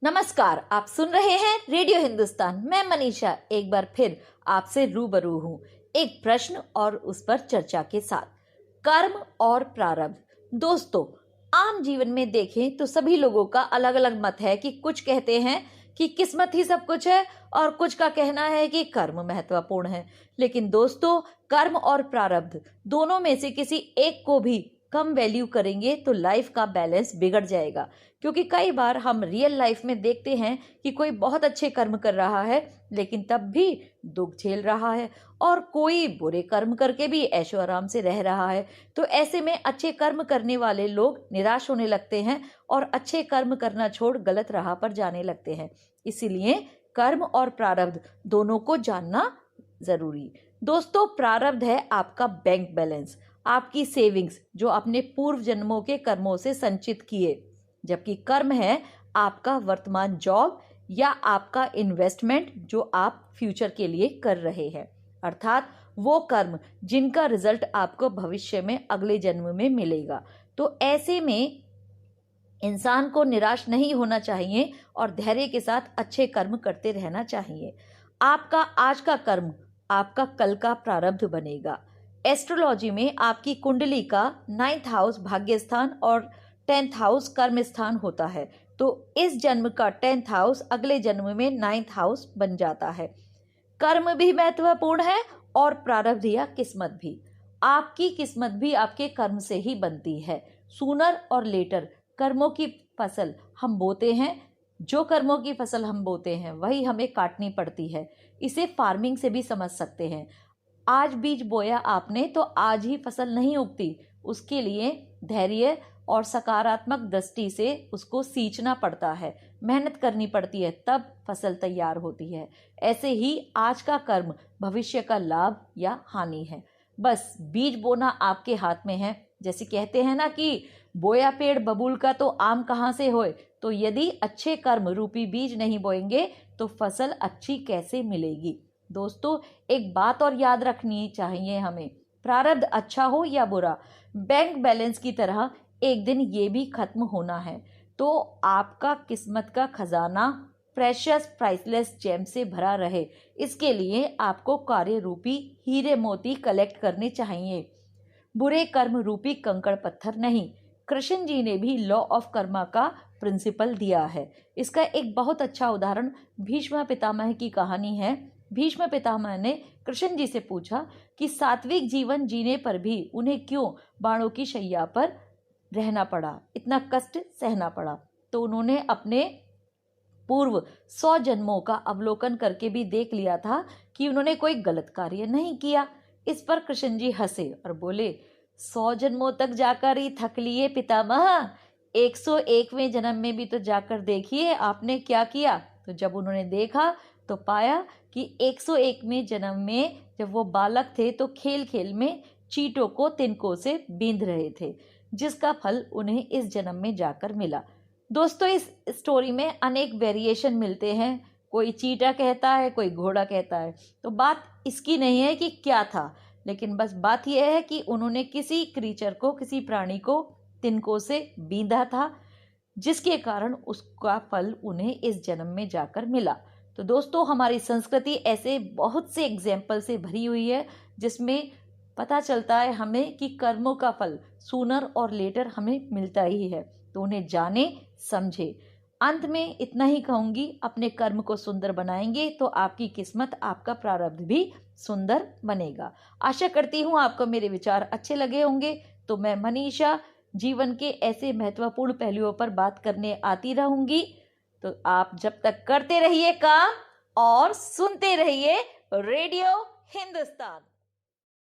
नमस्कार, आप सुन रहे हैं रेडियो हिंदुस्तान। मैं मनीषा एक बार फिर आपसे रूबरू हूँ एक प्रश्न और उस पर चर्चा के साथ। कर्म और प्रारब्ध। दोस्तों, आम जीवन में देखें तो सभी लोगों का अलग अलग मत है कि कुछ कहते हैं कि किस्मत ही सब कुछ है और कुछ का कहना है कि कर्म महत्वपूर्ण है। लेकिन दोस्तों, कर्म और प्रारब्ध दोनों में से किसी एक को भी कम वैल्यू करेंगे तो लाइफ का बैलेंस बिगड़ जाएगा। क्योंकि कई बार हम रियल लाइफ में देखते हैं कि कोई बहुत अच्छे कर्म कर रहा है लेकिन तब भी दुख झेल रहा है, और कोई बुरे कर्म करके भी ऐशो आराम से रह रहा है। तो ऐसे में अच्छे कर्म करने वाले लोग निराश होने लगते हैं और अच्छे कर्म करना छोड़ गलत राह पर जाने लगते हैं। इसीलिए कर्म और प्रारब्ध दोनों को जानना जरूरी। दोस्तों, प्रारब्ध है आपका बैंक बैलेंस, आपकी सेविंग्स जो अपने पूर्व जन्मों के कर्मों से संचित किए, जबकि कर्म है आपका वर्तमान जॉब या आपका इन्वेस्टमेंट जो आप फ्यूचर के लिए कर रहे हैं, अर्थात वो कर्म जिनका रिजल्ट आपको भविष्य में अगले जन्म में मिलेगा। तो ऐसे में इंसान को निराश नहीं होना चाहिए और धैर्य के साथ अच्छे कर्म करते रहना चाहिए। आपका आज का कर्म आपका कल का प्रारब्ध बनेगा। एस्ट्रोलॉजी में आपकी कुंडली का 9th हाउस भाग्य स्थान और 10th हाउस कर्म स्थान होता है। तो इस जन्म का 10th हाउस अगले जन्म में 9th हाउस बन जाता है। कर्म भी महत्वपूर्ण है और प्रारब्ध या किस्मत भी। आपकी किस्मत भी आपके कर्म से ही बनती है। सूनर और लेटर कर्मों की फसल हम बोते हैं। जो कर्मों की फसल हम बोते हैं वही हमें काटनी पड़ती है। इसे फार्मिंग से भी समझ सकते हैं। आज बीज बोया आपने तो आज ही फसल नहीं उगती। उसके लिए धैर्य और सकारात्मक दृष्टि से उसको सींचना पड़ता है, मेहनत करनी पड़ती है, तब फसल तैयार होती है। ऐसे ही आज का कर्म भविष्य का लाभ या हानि है। बस बीज बोना आपके हाथ में है। जैसे कहते हैं ना कि बोया पेड़ बबूल का तो आम कहाँ से होए। तो यदि अच्छे कर्म रूपी बीज नहीं बोएंगे तो फसल अच्छी कैसे मिलेगी। दोस्तों, एक बात और याद रखनी चाहिए हमें, प्रारब्ध अच्छा हो या बुरा, बैंक बैलेंस की तरह एक दिन ये भी खत्म होना है। तो आपका किस्मत का खजाना प्रेशियस प्राइसलेस जेम से भरा रहे, इसके लिए आपको कार्य रूपी हीरे मोती कलेक्ट करने चाहिए, बुरे कर्म रूपी कंकड़ पत्थर नहीं। कृष्ण जी ने भी लॉ ऑफ कर्मा का प्रिंसिपल दिया है। इसका एक बहुत अच्छा उदाहरण भीष्म पितामह की कहानी है। भीष्म पितामह ने कृष्ण जी से पूछा कि सात्विक जीवन जीने पर भी उन्हें क्यों बाणों की शैया पर रहना पड़ा, इतना कष्ट सहना पड़ा। तो उन्होंने अपने पूर्व 100 जन्मों का अवलोकन करके भी देख लिया था कि उन्होंने कोई गलत कार्य नहीं किया। इस पर कृष्ण जी हंसे और बोले, 100 जन्मों तक जाकर ही थक लिए पितामह, 101वें जन्म में भी तो जाकर देखिए आपने क्या किया। तो जब उन्होंने देखा तो पाया कि 101वें जन्म में जब वो बालक थे तो खेल खेल में चींटों को तिनकों से बींध रहे थे, जिसका फल उन्हें इस जन्म में जाकर मिला। दोस्तों, इस स्टोरी में अनेक वेरिएशन मिलते हैं। कोई चींटा कहता है, कोई घोड़ा कहता है। तो बात इसकी नहीं है कि क्या था, लेकिन बस बात यह है कि उन्होंने किसी क्रीचर को, किसी प्राणी को तिनकों से बींधा था, जिसके कारण उसका फल उन्हें इस जन्म में जाकर मिला। तो दोस्तों, हमारी संस्कृति ऐसे बहुत से एग्जाम्पल से भरी हुई है जिसमें पता चलता है हमें कि कर्मों का फल सूनर और लेटर हमें मिलता ही है। तो उन्हें जाने समझे। अंत में इतना ही कहूंगी, अपने कर्म को सुंदर बनाएंगे तो आपकी किस्मत, आपका प्रारब्ध भी सुंदर बनेगा। आशा करती हूँ आपको मेरे विचार अच्छे लगे होंगे। तो मैं मनीषा जीवन के ऐसे महत्वपूर्ण पहलुओं पर बात करने आती रहूंगी। तो आप जब तक करते रहिए काम और सुनते रहिए रेडियो हिंदुस्तान।